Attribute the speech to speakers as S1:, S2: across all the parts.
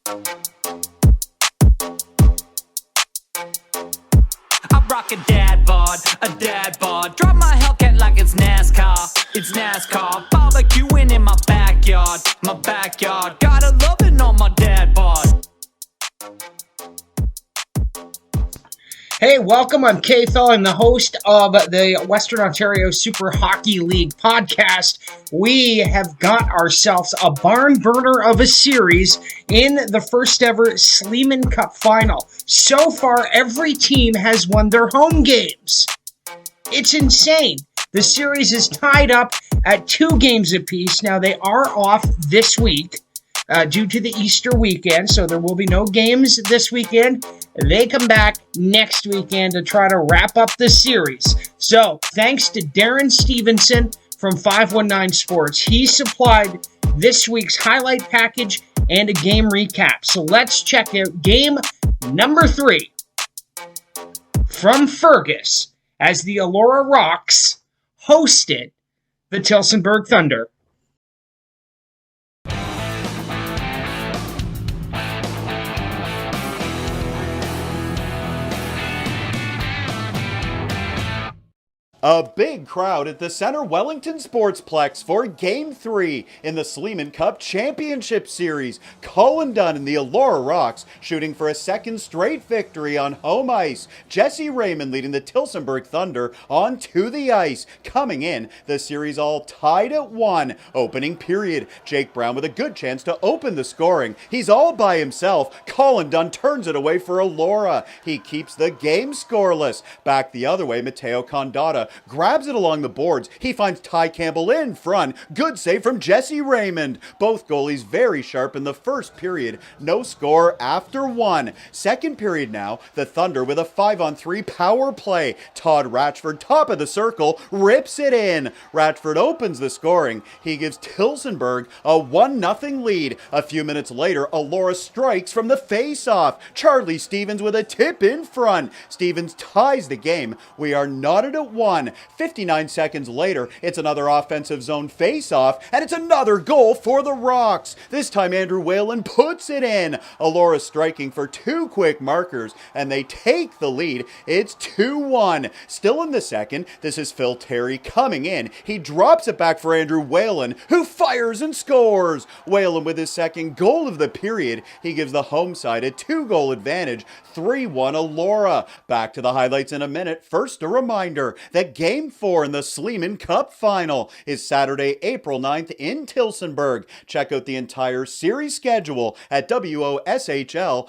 S1: I rock a dad bod. Drop my Hellcat like it's NASCAR. Barbecuing in my backyard. Gotta love it on my dad bod.
S2: Hey, welcome. I'm Keithel. I'm the host of the Western Ontario Super Hockey League podcast. We have got ourselves a barn burner of a series in the first ever Sleeman Cup final. So far, every team has won their home games. It's insane. The series is tied up at 2 games apiece. Now, they are off this week due to the Easter weekend, so there will be no games this weekend. They come back next weekend to try to wrap up the series. So, thanks to Darren Stevenson from 519 Sports. He supplied this week's highlight package and a game recap. So let's check out game number 3 from Fergus as the Elora Rocks hosted the Tillsonburg Thunder.
S3: A big crowd at the Center Wellington Sportsplex for Game 3 in the Sleeman Cup Championship Series. Colin Dunn and the Elora Rocks shooting for a second straight victory on home ice. Jesse Raymond leading the Tillsonburg Thunder onto the ice. Coming in, the series all tied at 1. Opening period, Jake Brown with a good chance to open the scoring. He's all by himself. Colin Dunn turns it away for Elora. He keeps the game scoreless. Back the other way, Mateo Condotta grabs it along the boards. He finds Ty Campbell in front. Good save from Jesse Raymond. Both goalies very sharp in the first period. No score after 1. Second period now, the Thunder with a 5-on-3 power play. Todd Ratchford, top of the circle, rips it in. Ratchford opens the scoring. He gives Tillsonburg a 1-0 lead. A few minutes later, Elora strikes from the face-off. Charlie Stevens with a tip in front. Stevens ties the game. We are knotted at 1. 59 seconds later, it's another offensive zone face-off, and it's another goal for the Rocks. This time, Andrew Whalen puts it in. Elora striking for 2 quick markers, and they take the lead. It's 2-1. Still in the second, this is Phil Terry coming in. He drops it back for Andrew Whalen, who fires and scores. Whalen with his second goal of the period. He gives the home side a 2-goal advantage. 3-1 Elora. Back to the highlights in a minute. First, a reminder that Game 4 in the Sleeman Cup Final is Saturday, April 9th in Tillsonburg. Check out the entire series schedule at WOSHL.com.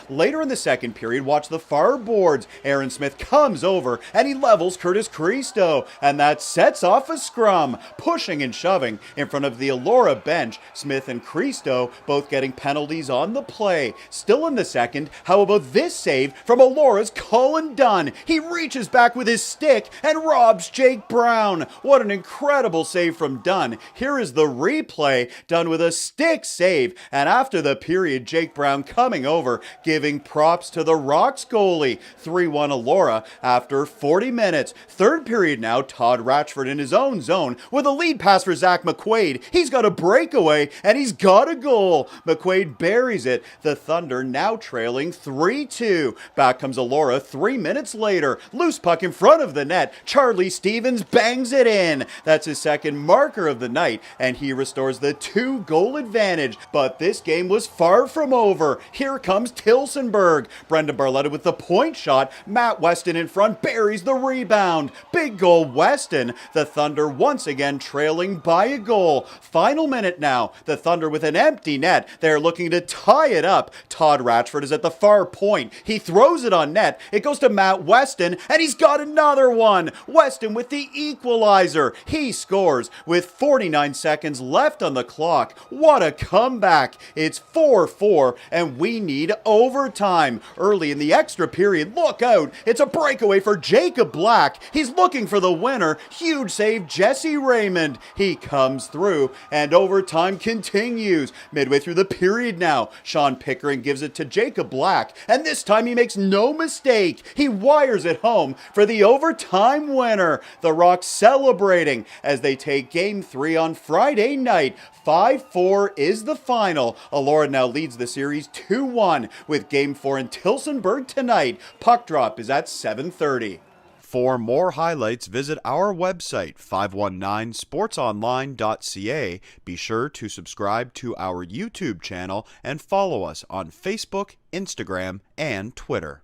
S3: Later in the second period, watch the far boards. Aaron Smith comes over and he levels Curtis Cristo, and that sets off a scrum. Pushing and shoving in front of the Elora bench, Smith and Cristo both getting penalties on the play. Still in the second, how about this save from Elora's Colin Dunn? He reaches back with his stick and robs Jake Brown. What an incredible save from Dunn. Here is the replay, done with a stick save. And after the period, Jake Brown coming over, giving props to the Rocks goalie. 3-1 Elora after 40 minutes. Third period now, Todd Ratchford in his own zone with a lead pass for Zach McQuaid. He's got a breakaway and he's got a goal. McQuaid buries it. The Thunder now trailing 3-2. Back comes Elora 3 minutes later. Loose puck in front of the net. Charlie Stevens bangs it in. That's his second marker of the night, and he restores the 2-goal advantage. But this game was far from over. Here comes Tillsonburg. Brendan Barletta with the point shot. Matt Weston in front buries the rebound. Big goal Weston. The Thunder once again trailing by a goal. Final minute now. The Thunder with an empty net. They're looking to tie it up. Todd Ratchford is at the far point. He throws it on net. It goes to Matt Weston, and he's got another one. Weston with the equalizer. He scores with 49 seconds left on the clock. What a comeback. It's 4-4, and we need overtime. Early in the extra period, look out. It's a breakaway for Jacob Black. He's looking for the winner. Huge save, Jesse Raymond. He comes through, and overtime continues. Midway through the period now, Sean Pickering gives it to Jacob Black, and this time he makes no mistake. He wires it home for the overtime overtime winner. The Rocks celebrating as they take Game 3 on Friday night. 5-4 is the final. Elora now leads the series 2-1 with Game 4 in Tillsonburg tonight. Puck drop is at 7:30. For more highlights, visit our website, 519sportsonline.ca. Be sure to subscribe to our YouTube channel and follow us on Facebook, Instagram, and Twitter.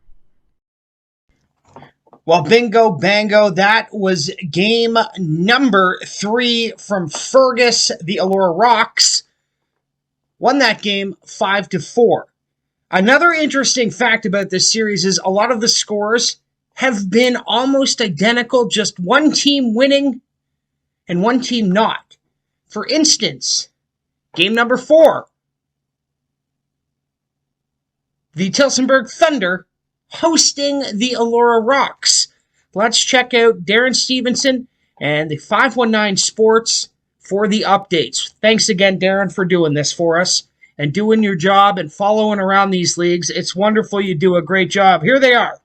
S2: Well, bingo, bango, that was game number 3 from Fergus. The Elora Rocks won that game 5-4. Another interesting fact about this series is a lot of the scores have been almost identical, just one team winning and one team not. For instance, game number 4, the Tillsonburg Thunder hosting the Elora Rocks. Let's check out Darren Stevenson and the 519 Sports for the updates. Thanks again, Darren, for doing this for us and doing your job and following around these leagues. It's wonderful. You do a great job. Here they are.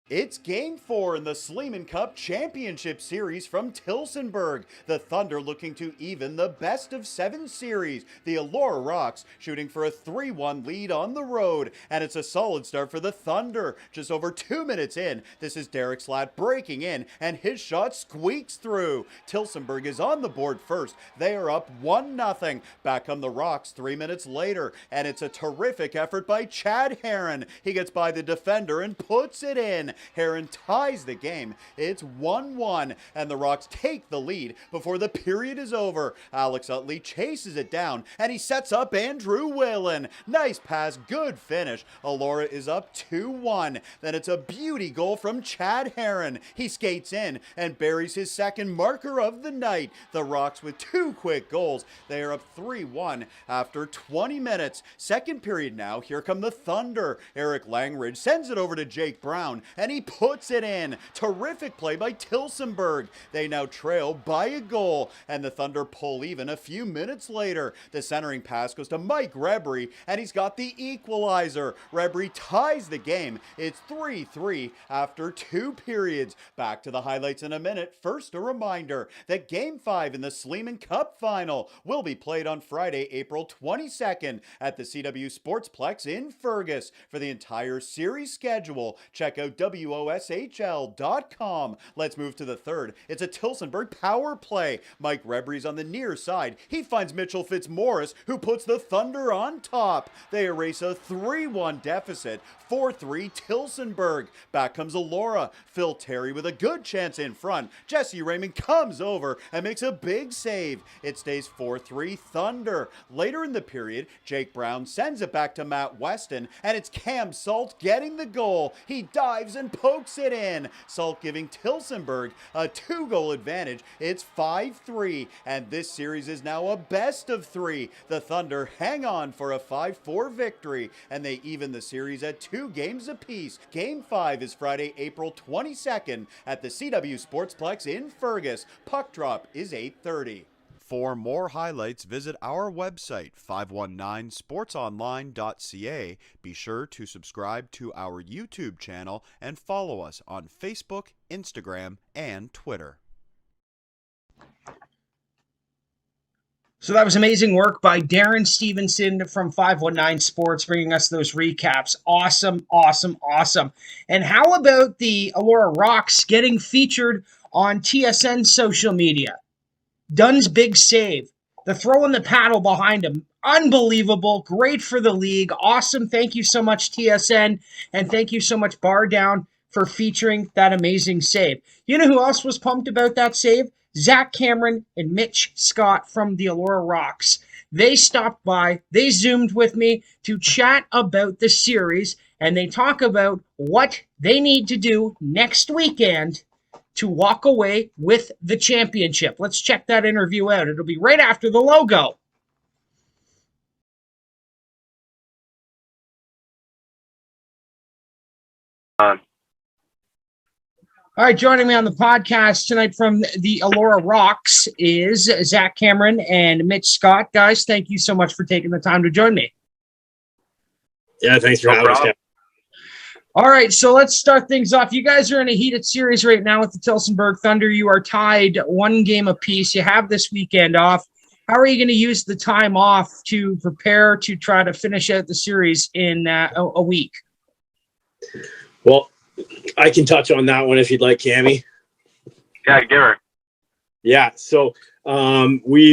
S3: It's Game 4 in the SLEEMAN Cup Championship Series from Tillsonburg. The Thunder looking to even the best-of-7 series. The Elora Rocks shooting for a 3-1 lead on the road. And it's a solid start for the Thunder. Just over 2 minutes in, this is Derek Slatt breaking in, and his shot squeaks through. Tillsonburg is on the board first. They are up 1-0. Back come the Rocks 3 minutes later, and it's a terrific effort by Chad Heron. He gets by the defender and puts it in. Heron ties the game. It's 1-1, and the Rocks take the lead before the period is over. Alex Utley chases it down, and he sets up Andrew Whalen. Nice pass, good finish. Elora is up 2-1. Then it's a beauty goal from Chad Heron. He skates in and buries his second marker of the night. The Rocks with 2 quick goals. They are up 3-1 after 20 minutes. Second period now. Here come the Thunder. Eric Langridge sends it over to Jake Brown, and he puts it in. Terrific play by Tillsonburg. They now trail by a goal, and the Thunder pull even a few minutes later. The centering pass goes to Mike Rebry, and he's got the equalizer. Rebry ties the game. It's 3-3 after 2 periods. Back to the highlights in a minute. First, a reminder that Game 5 in the SLEEMAN Cup Final will be played on Friday, April 22nd at the CW Sportsplex in Fergus. For the entire series schedule, check out WOSHL.com. Let's move to the third. It's a Tillsonburg power play. Mike Rebry's on the near side. He finds Mitchell Fitzmaurice, who puts the Thunder on top. They erase a 3-1 deficit. 4-3 Tillsonburg. Back comes Elora. Phil Terry with a good chance in front. Jesse Raymond comes over and makes a big save. It stays 4-3 Thunder. Later in the period, Jake Brown sends it back to Matt Weston, and it's Cam Salt getting the goal. He dives and pokes it in. Salt giving Tillsonburg a 2-goal advantage. It's 5-3, and this series is now a best-of-3. The Thunder hang on for a 5-4 victory, and they even the series at 2 games apiece. Game 5 is Friday, April 22nd at the CW Sportsplex in Fergus. Puck drop is 8:30. For more highlights, visit our website, 519sportsonline.ca. Be sure to subscribe to our YouTube channel and follow us on Facebook, Instagram, and Twitter.
S2: So that was amazing work by Darren Stevenson from 519 Sports, bringing us those recaps. Awesome, awesome, awesome. And how about the Elora Rocks getting featured on TSN social media? Dunn's big save. The throw in the paddle behind him. Unbelievable. Great for the league. Awesome. Thank you so much, TSN. And thank you so much, Bar Down, for featuring that amazing save. You know who else was pumped about that save? Zach Cameron and Mitch Scott from the Elora Rocks. They stopped by, they Zoomed with me to chat about the series, and they talk about what they need to do next weekend to walk away with the championship. Let's check that interview out. It'll be right after the logo. All right, joining me on the podcast tonight from the Elora Rocks is Zach Cameron and Mitch Scott. Guys, thank you so much for taking the time to join me.
S4: Yeah, thanks for having us.
S2: All right, so let's start things off. You guys are in a heated series right now with the Tillsonburg Thunder. You are tied 1 game apiece. You have this weekend off. How are you going to use the time off to prepare to try to finish out the series in a week?
S4: Well, I can touch on that one if you'd like, Cammy.
S5: Yeah, give her.
S4: Yeah, so we're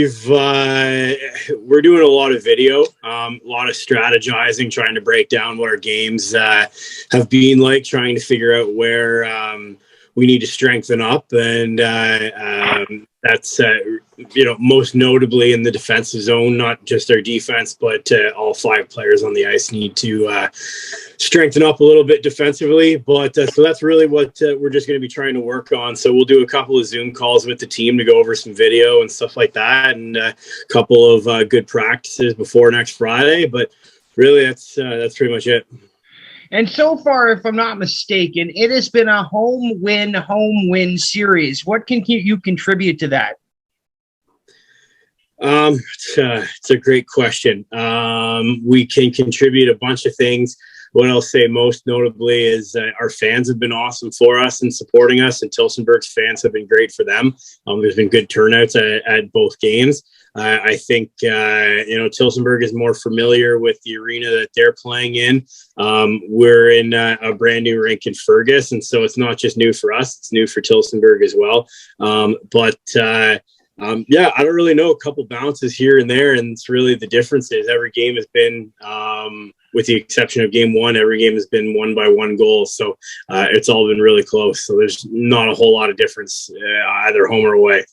S4: doing a lot of video, a lot of strategizing, trying to break down what our games have been like, trying to figure out where we need to strengthen up, and that's most notably in the defensive zone. Not just our defense, but all 5 players on the ice need to strengthen up a little bit defensively. But so that's really what we're just going to be trying to work on. So we'll do a couple of Zoom calls with the team to go over some video and stuff like that, and a couple of good practices before next Friday. But really, that's pretty much it.
S2: And so far, if I'm not mistaken, it has been a home win series. What can you contribute to that?
S4: It's a great question. We can contribute a bunch of things. What I'll say most notably is our fans have been awesome for us and supporting us, and Tillsonburg's fans have been great for them. There's been good turnouts at both games. I think, Tillsonburg is more familiar with the arena that they're playing in. We're in a brand new rink in Fergus, and so it's not just new for us, it's new for Tillsonburg as well. I don't really know, a couple bounces here and there, and it's really the difference is every game has been, with the exception of game 1, every game has been won by 1 goal. So it's all been really close. So there's not a whole lot of difference either home or away.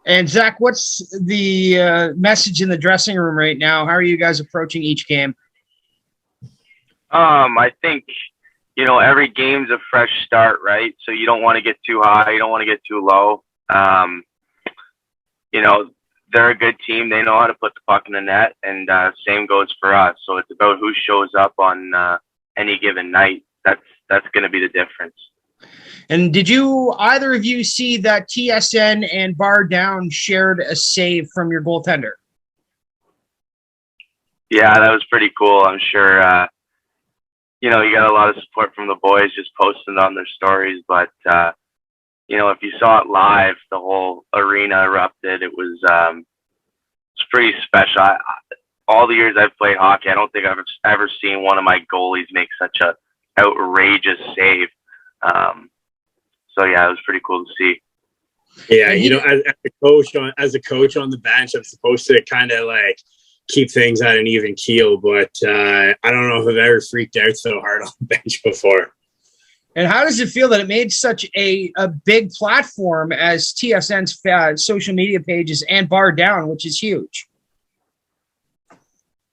S2: And Zach, what's the message in the dressing room right now? How are you guys approaching each game?
S5: I think, every game's a fresh start, right? So you don't want to get too high. You don't want to get too low. They're a good team. They know how to put the puck in the net, and same goes for us. So it's about who shows up on any given night. That's going to be the difference.
S2: And did either of you see that TSN and Bar Down shared a save from your goaltender?
S5: Yeah, that was pretty cool. I'm sure, you got a lot of support from the boys just posting on their stories. But, if you saw it live, the whole arena erupted. It was it's pretty special. All the years I've played hockey, I don't think I've ever seen one of my goalies make such a outrageous save. So yeah, it was pretty cool to see.
S4: Yeah, as a coach on the bench, I'm supposed to kind of like keep things at an even keel, but I don't know if I've ever freaked out so hard on the bench before.
S2: And how does it feel that it made such a big platform as TSN's social media pages and Bar Down, which is huge?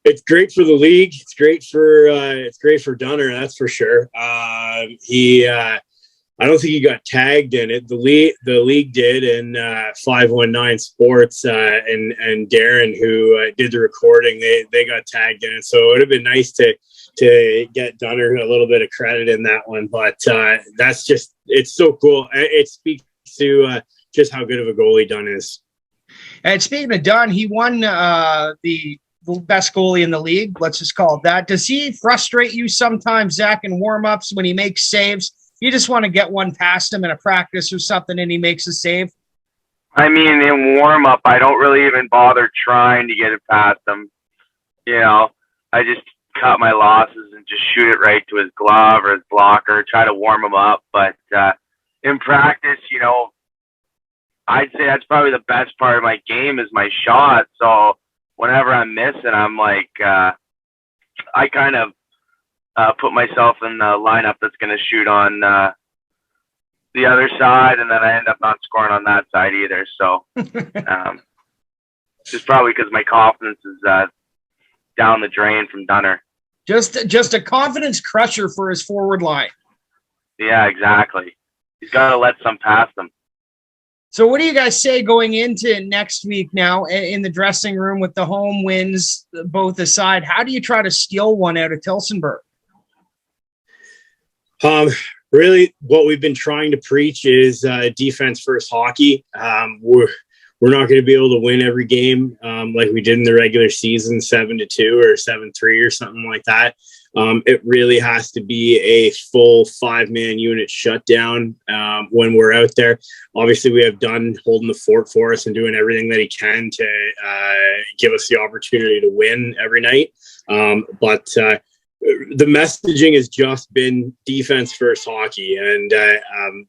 S4: It's great for the league. It's great for Dunner, that's for sure. I don't think he got tagged in it. The league did, and 519 Sports and Darren, who did the recording, they got tagged in it. So it would have been nice to get Dunner a little bit of credit in that one. But it's so cool. It speaks to just how good of a goalie Dunn is.
S2: And speaking of Dunn, he won the best goalie in the league. Let's just call it that. Does he frustrate you sometimes, Zach, in warm-ups when he makes saves? You just want to get one past him in a practice or something and he makes a save?
S5: I mean, in warm-up, I don't really even bother trying to get it past him. I just cut my losses and just shoot it right to his glove or his blocker, try to warm him up. But in practice, I'd say that's probably the best part of my game is my shot. So whenever I'm missing, I'm like, I kind of put myself in the lineup that's going to shoot on the other side, and then I end up not scoring on that side either. So just probably because my confidence is down the drain from Dunner.
S2: Just a confidence crusher for his forward line.
S5: Yeah, exactly. He's got to let some past him.
S2: So what do you guys say going into next week now in the dressing room with the home wins both aside? How do you try to steal one out of Tillsonburg?
S4: really what we've been trying to preach is defense first hockey. We're not going to be able to win every game like we did in the regular season, 7-2 or 7-3 or something like that. It really has to be a full 5-man unit shutdown when we're out there. Obviously, we have Dunn holding the fort for us and doing everything that he can to give us the opportunity to win every night. But the messaging has just been defense first hockey. And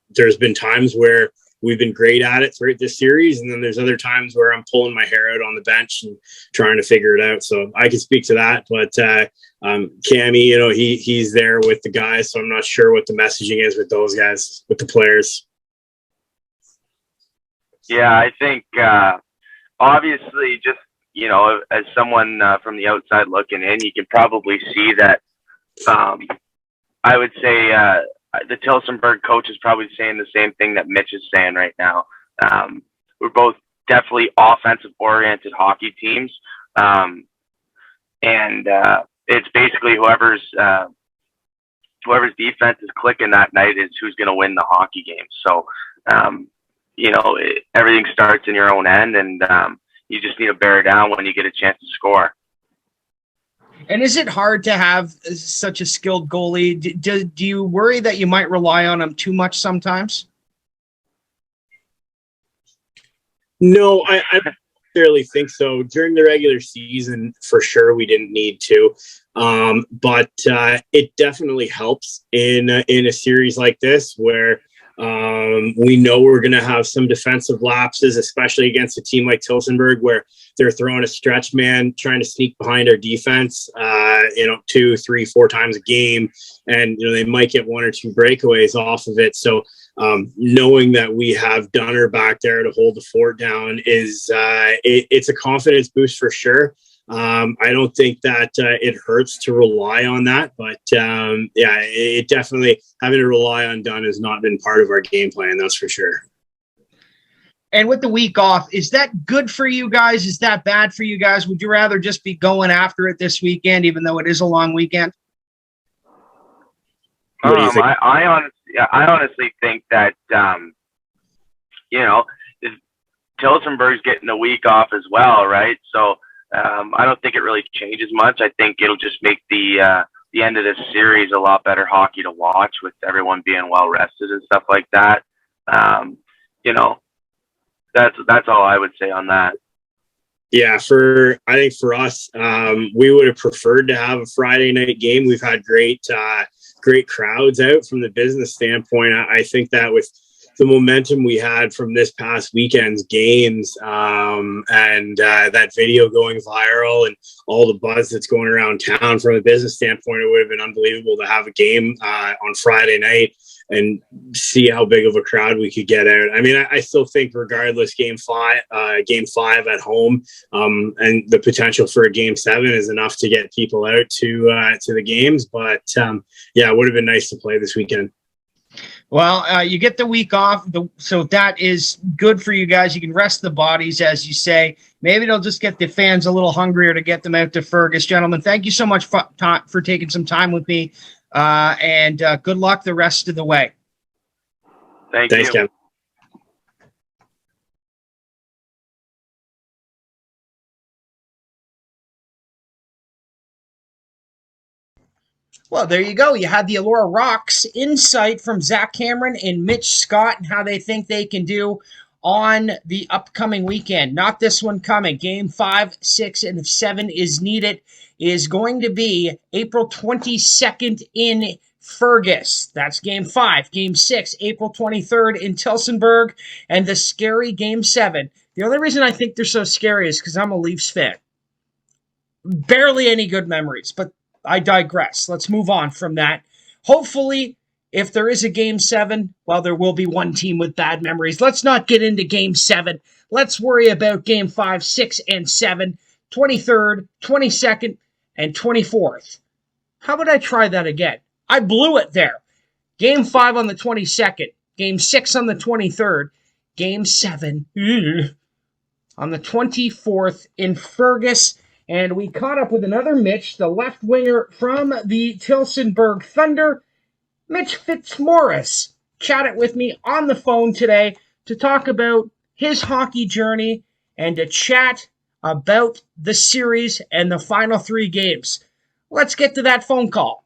S4: there's been times where we've been great at it throughout this series. And then there's other times where I'm pulling my hair out on the bench and trying to figure it out. So I can speak to that. But Cammy, he's there with the guys. So I'm not sure what the messaging is with those guys, with the players.
S5: Yeah, I think obviously just, as someone from the outside looking in, you can probably see that I would say the Tillsonburg coach is probably saying the same thing that Mitch is saying right now. We're both definitely offensive-oriented hockey teams, and it's basically whoever's defense is clicking that night is who's going to win the hockey game. So, everything starts in your own end, and you just need to bear down when you get a chance to score.
S2: And is it hard to have such a skilled goalie? Do you worry that you might rely on him too much sometimes?
S4: No, I don't necessarily think so. During the regular season, for sure, we didn't need to. But it definitely helps in a series like this where we know we're going to have some defensive lapses, especially against a team like Tillsonburg, where they're throwing a stretch man, trying to sneak behind our defense, 2, 3, 4 times a game. And, they might get 1 or 2 breakaways off of it. So knowing that we have Dunner back there to hold the fort down is it's a confidence boost for sure. I don't think that it hurts to rely on that, but it definitely, having to rely on Dunn has not been part of our game plan. That's for sure.
S2: And with the week off, is that good for you guys? Is that bad for you guys? Would you rather just be going after it this weekend, even though it is a long weekend?
S4: What do you think?
S5: I honestly think that, Tillsonburg's getting a week off as well, right? So I don't think it really changes much. I think it'll just make the end of this series a lot better hockey to watch, with everyone being well rested and stuff like that. That's all I would say on that.
S4: Yeah, I think for us, we would have preferred to have a Friday night game. We've had great crowds out from the business standpoint. I think that with the momentum we had from this past weekend's games, and that video going viral and all the buzz that's going around town from a business standpoint, it would have been unbelievable to have a game on Friday night and see how big of a crowd we could get out. I mean, I still think regardless, game five at home, and the potential for a game 7 is enough to get people out to the games. But it would have been nice to play this weekend.
S2: Well, you get the week off, so that is good for you guys. You can rest the bodies, as you say. Maybe they'll just get the fans a little hungrier to get them out to Fergus. Gentlemen, thank you so much for taking some time with me, and good luck the rest of the way.
S5: Thanks,
S4: Kevin.
S2: Well, there you go. You had the Elora Rocks insight from Zach Cameron and Mitch Scott and how they think they can do on the upcoming weekend. Not this one coming. Game 5, 6, and if 7 is needed, is going to be April 22nd in Fergus. That's game 5. Game 6, April 23rd in Tillsonburg. And the scary game 7. The only reason I think they're so scary is because I'm a Leafs fan. Barely any good memories, but I digress. Let's move on from that. Hopefully, if there is a game 7, well, there will be one team with bad memories. Let's not get into game 7. Let's worry about game 5, 6, and 7, 23rd, 22nd, and 24th. How about I try that again? I blew it there. Game 5 on the 22nd, game 6 on the 23rd, game 7 on the 24th in Fergus. And we caught up with another Mitch, the left winger from the Tillsonburg Thunder. Mitch Fitzmaurice chatted with me on the phone today to talk about his hockey journey and to chat about the series and the final 3 games. Let's get to that phone call.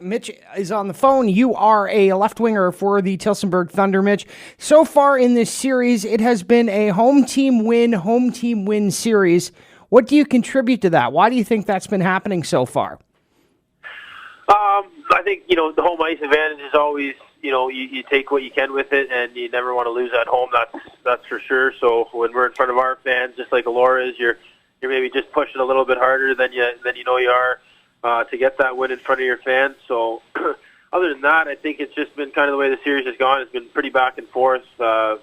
S2: Mitch is on the phone. You are a left winger for the Tillsonburg Thunder, Mitch. So far in this series, it has been a home team win series. What do you contribute to that? Why do you think that's been happening so far?
S6: I think, the home ice advantage is always, you take what you can with it, and you never want to lose at home. That's for sure. So when we're in front of our fans, just like Elora is, you're maybe just pushing a little bit harder than you are. To get that win in front of your fans. So other than that, I think it's just been kind of the way the series has gone. It's been pretty back and forth, 1-2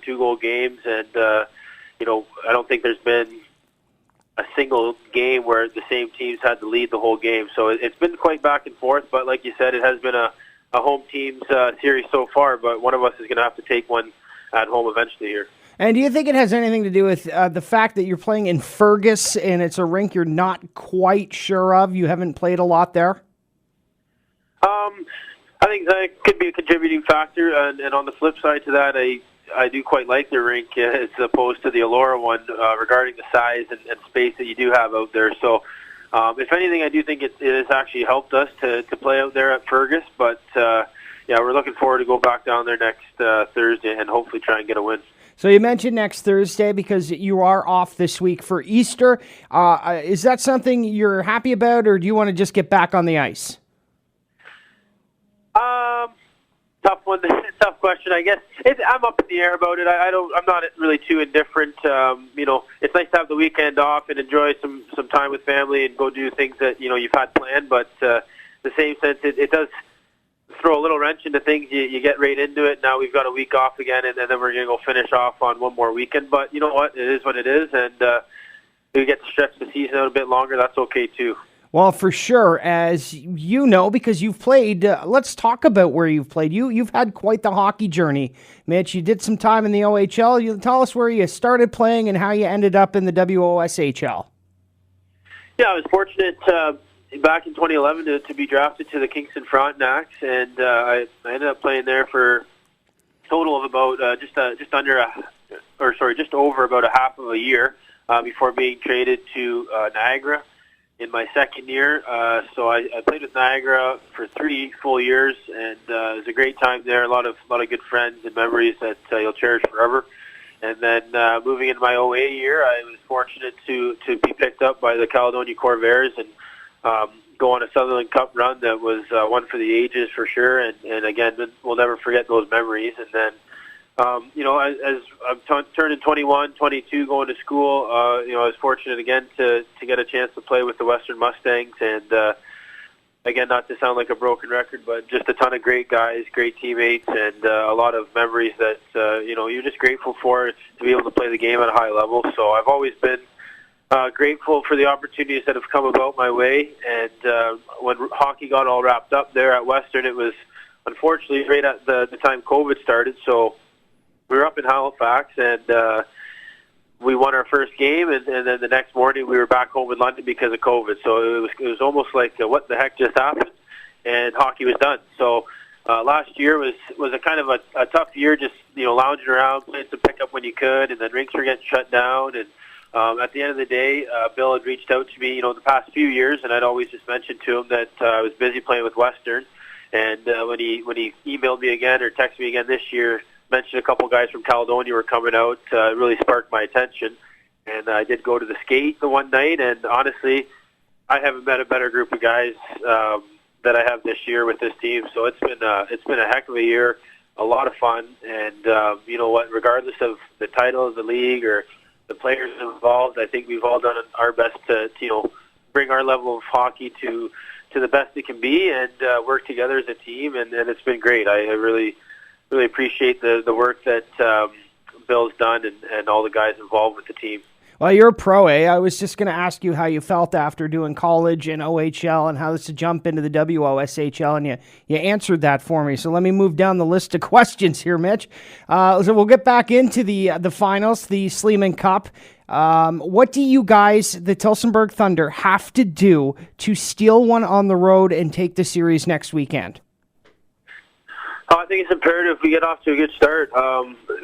S6: goal games, and I don't think there's been a single game where the same teams had to lead the whole game. So it's been quite back and forth, but like you said, it has been a home team's series so far, but one of us is going to have to take one at home eventually here.
S2: And do you think it has anything to do with the fact that you're playing in Fergus and it's a rink you're not quite sure of? You haven't played a lot there?
S6: I think that could be a contributing factor. And on the flip side to that, I do quite like the rink as opposed to the Elora one regarding the size and space that you do have out there. So if anything, I do think it has actually helped us to play out there at Fergus. But, we're looking forward to go back down there next Thursday and hopefully try and get a win.
S2: So you mentioned next Thursday because you are off this week for Easter. Is that something you're happy about, or do you want to just get back on the ice?
S6: Tough one, tough question. I guess I'm up in the air about it. I'm not really too indifferent. It's nice to have the weekend off and enjoy some time with family and go do things that you've had planned. But the same sense, it does throw a little wrench into things. You get right into it. Now we've got a week off again, and then we're going to go finish off on one more weekend. But you know what? It is what it is, and we get to stretch the season out a bit longer. That's okay, too.
S2: Well, for sure, as you know, because you've played, let's talk about where you've played. You've had quite the hockey journey, Mitch. You did some time in the OHL. You tell us where you started playing and how you ended up in the WOSHL.
S6: Yeah, I was fortunate back in 2011 to be drafted to the Kingston Frontenacs, and I ended up playing there for a total of about just over about a half of a year before being traded to Niagara in my second year. So I played with Niagara for 3 full years, and it was a great time there. A lot of good friends and memories that you'll cherish forever. And then moving into my OA year, I was fortunate to be picked up by the Caledonia Corvairs and go on a Sutherland Cup run that was one for the ages for sure. And again, we'll never forget those memories. And then, as I'm turning 21, 22, going to school, I was fortunate again to get a chance to play with the Western Mustangs. And again, not to sound like a broken record, but just a ton of great guys, great teammates, and a lot of memories that, you're just grateful for to be able to play the game at a high level. So I've always been grateful for the opportunities that have come about my way. And when hockey got all wrapped up there at Western, it was unfortunately right at the time COVID started. So we were up in Halifax, and we won our first game, and then the next morning we were back home in London because of COVID. So it was almost like what the heck just happened, and hockey was done. So last year was a kind of a tough year, just lounging around, playing some pickup when you could, and then rinks were getting shut down. And at the end of the day, Bill had reached out to me, the past few years, and I'd always just mentioned to him that I was busy playing with Western. And when he emailed me again or texted me again this year, mentioned a couple guys from Caledonia were coming out, it really sparked my attention. And I did go to the skate the one night, and honestly, I haven't met a better group of guys that I have this year with this team. So it's been a heck of a year, a lot of fun, and you know what? Regardless of the title of the league or the players involved, I think we've all done our best to bring our level of hockey to the best it can be, and work together as a team. And it's been great. I really appreciate the work that Bill's done and all the guys involved with the team.
S2: Well, you're a pro, eh? I was just going to ask you how you felt after doing college and OHL and how this to jump into the WOSHL, and you answered that for me. So let me move down the list of questions here, Mitch. So we'll get back into the finals, the SLEEMAN Cup. What do you guys, the Tillsonburg Thunder, have to do to steal one on the road and take the series next weekend?
S6: I think it's imperative we get off to a good start.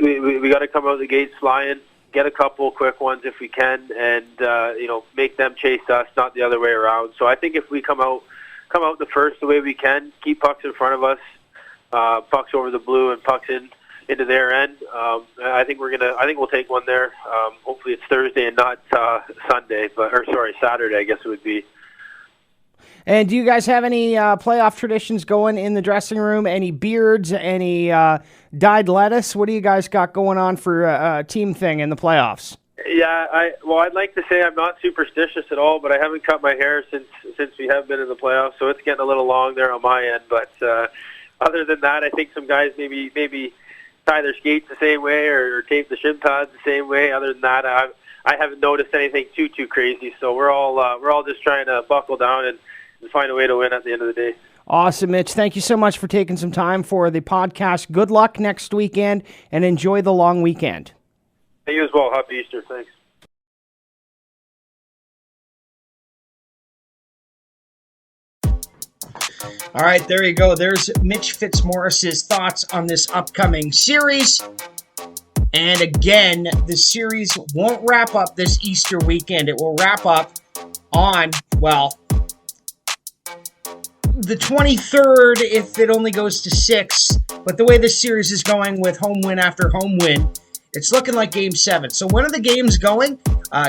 S6: We got to come out of the gates flying, get a couple quick ones if we can, and make them chase us, not the other way around. So I think if we come out the first the way we can, keep pucks in front of us, pucks over the blue and pucks into their end. I think we'll take one there. Hopefully it's Thursday and not Saturday, I guess it would be.
S2: And do you guys have any playoff traditions going in the dressing room? Any beards? Any dyed lettuce? What do you guys got going on for a team thing in the playoffs?
S6: Yeah, I'd like to say I'm not superstitious at all, but I haven't cut my hair since we have been in the playoffs, so it's getting a little long there on my end. But other than that, I think some guys maybe tie their skates the same way or tape the shin pads the same way. Other than that, I haven't noticed anything too crazy. So we're all just trying to buckle down and find a way to win at the end of the day.
S2: Awesome, Mitch. Thank you so much for taking some time for the podcast. Good luck next weekend, and enjoy the long weekend.
S6: Hey, you as well. Happy Easter. Thanks.
S2: All right, there you go. There's Mitch Fitzmaurice's thoughts on this upcoming series. And again, the series won't wrap up this Easter weekend. It will wrap up on, the 23rd, if it only goes to 6. But the way this series is going with home win after home win, it's looking like Game 7. So when are the games going?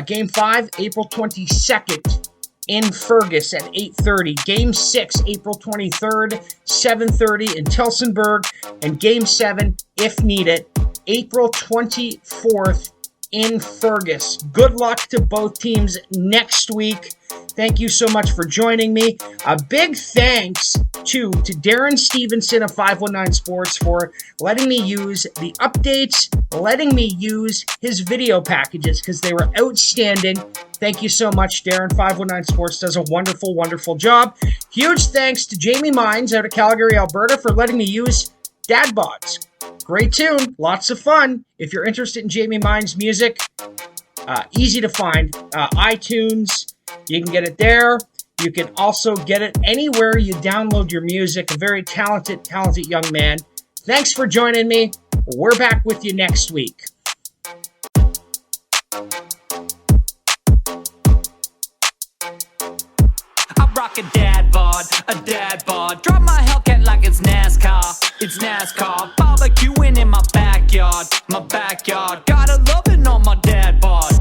S2: Game 5, April 22nd in Fergus at 8:30. Game 6, April 23rd, 7:30 in Tillsonburg. And Game 7, if needed, April 24th in Fergus. Good luck to both teams next week. Thank you so much for joining me. A big thanks to Darren Stevenson of 519 Sports for letting me use the updates, letting me use his video packages because they were outstanding. Thank you so much, Darren. 519 Sports does a wonderful, wonderful job. Huge thanks to Jamie Mines out of Calgary, Alberta for letting me use Dad Bods. Great tune, lots of fun. If you're interested in Jamie Mines' music, easy to find. iTunes, you can get it there. You can also get it anywhere you download your music. A very talented young man. Thanks for joining me. We're back with you next week.
S1: I rock a dad bod. Drop my Hellcat like it's NASCAR. It's NASCAR. Barbecuing in my backyard. Gotta love it on my dad bod.